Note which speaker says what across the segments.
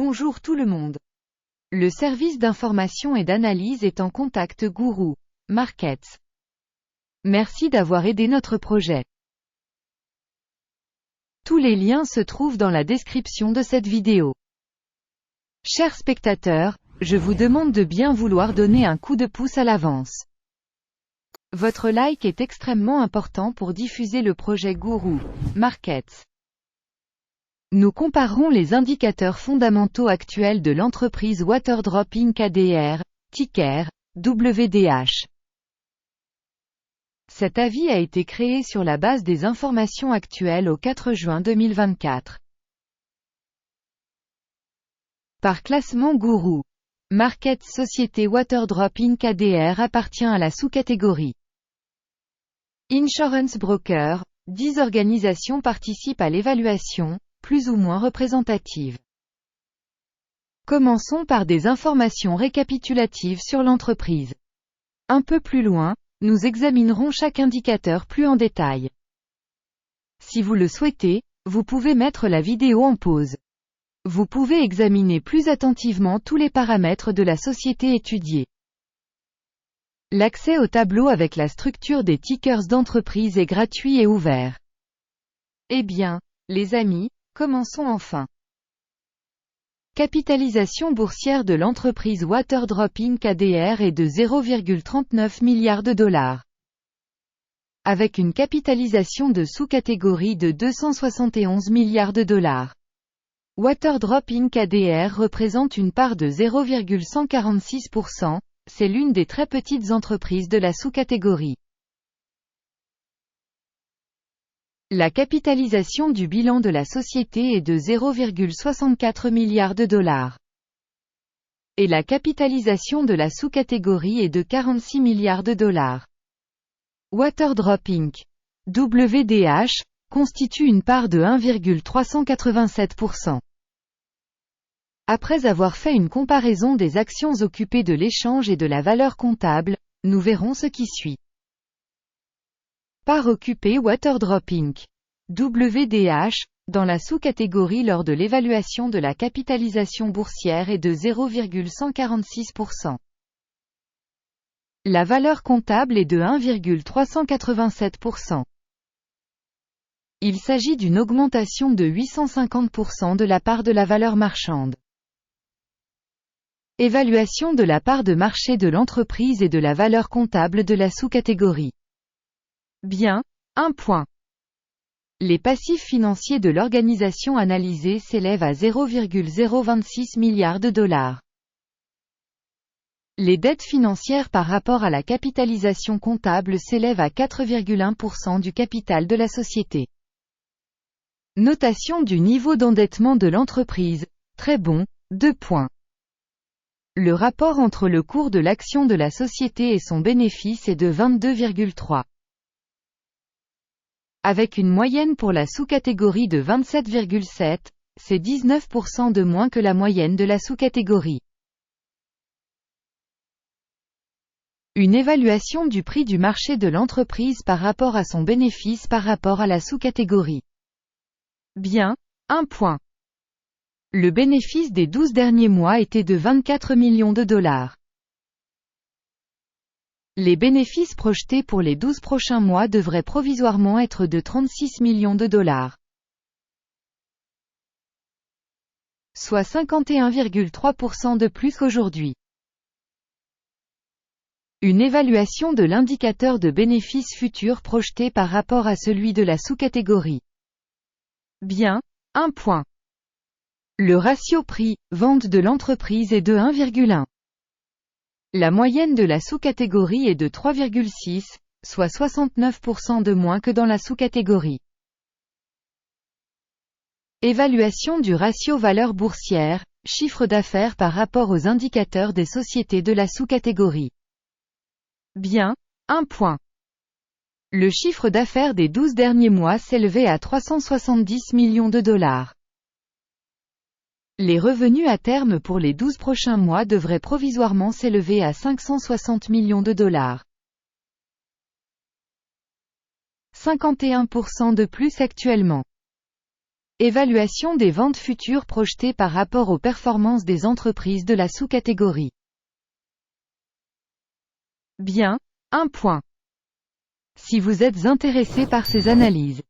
Speaker 1: Bonjour tout le monde. Le service d'information et d'analyse est en contact Guru Markets. Merci d'avoir aidé notre projet. Tous les liens se trouvent dans la description de cette vidéo. Chers spectateurs, je vous demande de bien vouloir donner un coup de pouce à l'avance. Votre like est extrêmement important pour diffuser le projet Guru Markets. Nous comparerons les indicateurs fondamentaux actuels de l'entreprise Waterdrop Inc. ADR, ticker WDH. Cet avis a été créé sur la base des informations actuelles au 4 juin 2024. Par classement Guru Markets, société Waterdrop Inc. ADR appartient à la sous-catégorie Insurance Broker. 10 organisations participent à l'évaluation, plus ou moins représentatives. Commençons par des informations récapitulatives sur l'entreprise. Un peu plus loin, nous examinerons chaque indicateur plus en détail. Si vous le souhaitez, vous pouvez mettre la vidéo en pause. Vous pouvez examiner plus attentivement tous les paramètres de la société étudiée. L'accès au tableau avec la structure des tickers d'entreprise est gratuit et ouvert. Eh bien, les amis, commençons enfin. Capitalisation boursière de l'entreprise Waterdrop Inc. ADR est de 0,39 milliards de dollars. Avec une capitalisation de sous-catégorie de 271 milliards de dollars. Waterdrop Inc. ADR représente une part de 0,146%, c'est l'une des très petites entreprises de la sous-catégorie. La capitalisation du bilan de la société est de 0,64 milliards de dollars. Et la capitalisation de la sous-catégorie est de 46 milliards de dollars. Waterdrop Inc. WDH constitue une part de 1,387%. Après avoir fait une comparaison des actions occupées de l'échange et de la valeur comptable, nous verrons ce qui suit. Part occupée Waterdrop Inc. WDH, dans la sous-catégorie lors de l'évaluation de la capitalisation boursière est de 0,146%. La valeur comptable est de 1,387%. Il s'agit d'une augmentation de 850% de la part de la valeur marchande. Évaluation de la part de marché de l'entreprise et de la valeur comptable de la sous-catégorie. Bien, 1 point. Les passifs financiers de l'organisation analysée s'élèvent à 0,026 milliards de dollars. Les dettes financières par rapport à la capitalisation comptable s'élèvent à 4,1% du capital de la société. Notation du niveau d'endettement de l'entreprise, très bon, 2 points. Le rapport entre le cours de l'action de la société et son bénéfice est de 22,3. Avec une moyenne pour la sous-catégorie de 27,7, c'est 19% de moins que la moyenne de la sous-catégorie. Une évaluation du prix du marché de l'entreprise par rapport à son bénéfice par rapport à la sous-catégorie. Bien, 1 point. Le bénéfice des 12 derniers mois était de 24 millions de dollars. Les bénéfices projetés pour les 12 prochains mois devraient provisoirement être de 36 millions de dollars. Soit 51,3% de plus qu'aujourd'hui. Une évaluation de l'indicateur de bénéfices futurs projeté par rapport à celui de la sous-catégorie. Bien, 1 point. Le ratio prix-vente de l'entreprise est de 1,1. La moyenne de la sous-catégorie est de 3,6, soit 69% de moins que dans la sous-catégorie. Évaluation du ratio valeur boursière, chiffre d'affaires par rapport aux indicateurs des sociétés de la sous-catégorie. Bien, 1 point. Le chiffre d'affaires des 12 derniers mois s'élevait à 370 millions de dollars. Les revenus à terme pour les 12 prochains mois devraient provisoirement s'élever à 560 millions de dollars. 51% de plus actuellement. Évaluation des ventes futures projetées par rapport aux performances des entreprises de la sous-catégorie. Bien, 1 point. Si vous êtes intéressé par ces analyses.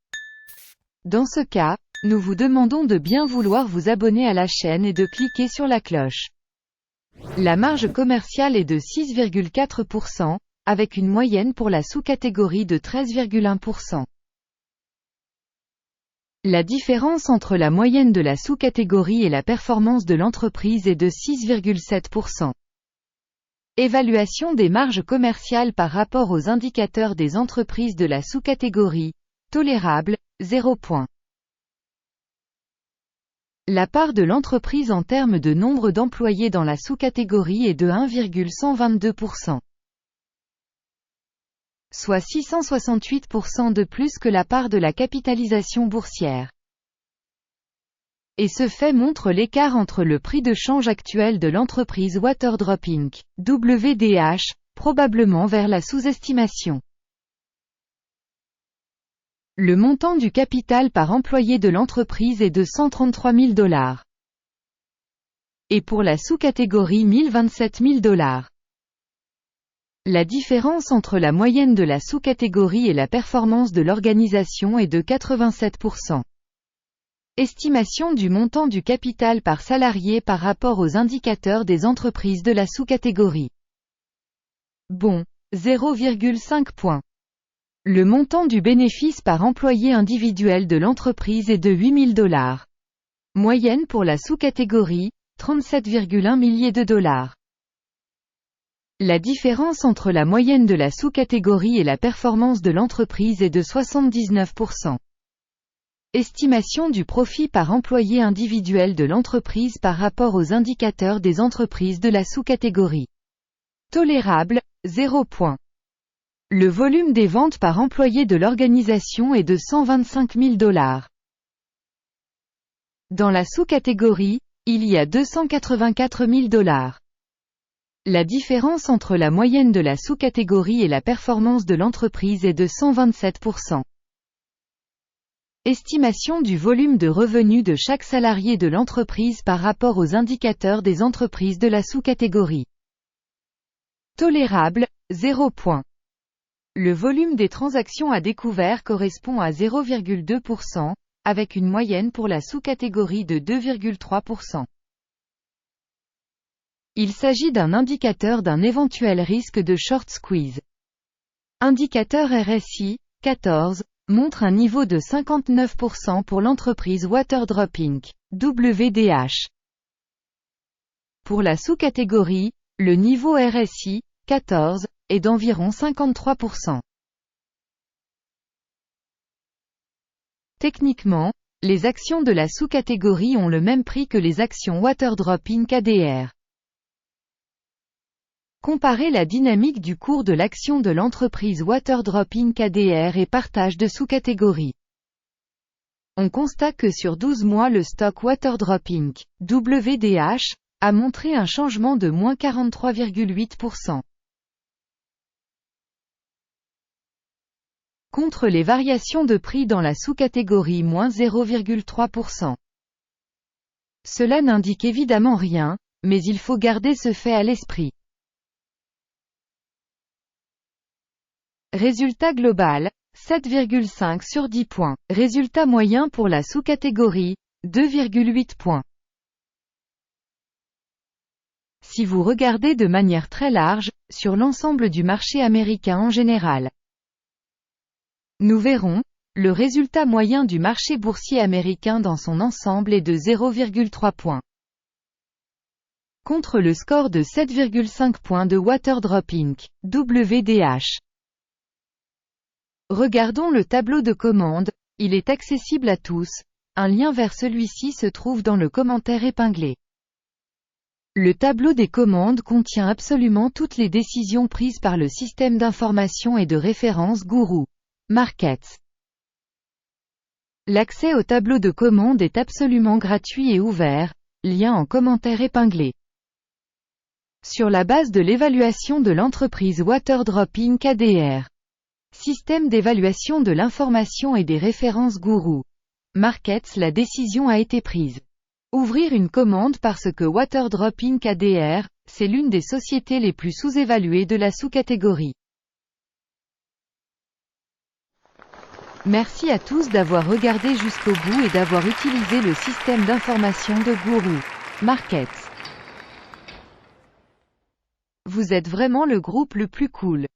Speaker 1: Dans ce cas, nous vous demandons de bien vouloir vous abonner à la chaîne et de cliquer sur la cloche. La marge commerciale est de 6,4%, avec une moyenne pour la sous-catégorie de 13,1%. La différence entre la moyenne de la sous-catégorie et la performance de l'entreprise est de 6,7%. Évaluation des marges commerciales par rapport aux indicateurs des entreprises de la sous-catégorie, tolérable, 0 point. La part de l'entreprise en termes de nombre d'employés dans la sous-catégorie est de 1,122%. Soit 668% de plus que la part de la capitalisation boursière. Et ce fait montre l'écart entre le prix de change actuel de l'entreprise Waterdrop Inc., WDH, probablement vers la sous-estimation. Le montant du capital par employé de l'entreprise est de $133 000. Et pour la sous-catégorie $1027 000. La différence entre la moyenne de la sous-catégorie et la performance de l'organisation est de 87%. Estimation du montant du capital par salarié par rapport aux indicateurs des entreprises de la sous-catégorie. Bon, 0,5 points. Le montant du bénéfice par employé individuel de l'entreprise est de $8 000. Moyenne pour la sous-catégorie, 37,1 milliers de dollars. La différence entre la moyenne de la sous-catégorie et la performance de l'entreprise est de 79%. Estimation du profit par employé individuel de l'entreprise par rapport aux indicateurs des entreprises de la sous-catégorie. Tolérable, 0 point. Le volume des ventes par employé de l'organisation est de $125 000. Dans la sous-catégorie, il y a $284 000. La différence entre la moyenne de la sous-catégorie et la performance de l'entreprise est de 127%. Estimation du volume de revenus de chaque salarié de l'entreprise par rapport aux indicateurs des entreprises de la sous-catégorie. Tolérable, 0 point. Le volume des transactions à découvert correspond à 0,2%, avec une moyenne pour la sous-catégorie de 2,3%. Il s'agit d'un indicateur d'un éventuel risque de short squeeze. Indicateur RSI, 14, montre un niveau de 59% pour l'entreprise Waterdrop Inc., WDH. Pour la sous-catégorie, le niveau RSI, 14, est d'environ 53%. Techniquement, les actions de la sous-catégorie ont le même prix que les actions Waterdrop Inc. ADR. Comparez la dynamique du cours de l'action de l'entreprise Waterdrop Inc. ADR et partage de sous-catégories. On constate que sur 12 mois le stock Waterdrop Inc., WDH, a montré un changement de moins 43,8%. Contre les variations de prix dans la sous-catégorie moins 0,3%. Cela n'indique évidemment rien, mais il faut garder ce fait à l'esprit. Résultat global, 7,5 sur 10 points. Résultat moyen pour la sous-catégorie, 2,8 points. Si vous regardez de manière très large, sur l'ensemble du marché américain en général, nous verrons, le résultat moyen du marché boursier américain dans son ensemble est de 0,3 points. Contre le score de 7,5 points de Waterdrop Inc., WDH. Regardons le tableau de commande, il est accessible à tous, un lien vers celui-ci se trouve dans le commentaire épinglé. Le tableau des commandes contient absolument toutes les décisions prises par le système d'information et de référence Guru Markets. L'accès au tableau de commande est absolument gratuit et ouvert, lien en commentaire épinglé. Sur la base de l'évaluation de l'entreprise Waterdrop Inc. ADR. Système d'évaluation de l'information et des références Guru Markets, la décision a été prise. Ouvrir une commande parce que Waterdrop Inc. ADR, c'est l'une des sociétés les plus sous-évaluées de la sous-catégorie. Merci à tous d'avoir regardé jusqu'au bout et d'avoir utilisé le système d'information de Guru Markets. Vous êtes vraiment le groupe le plus cool.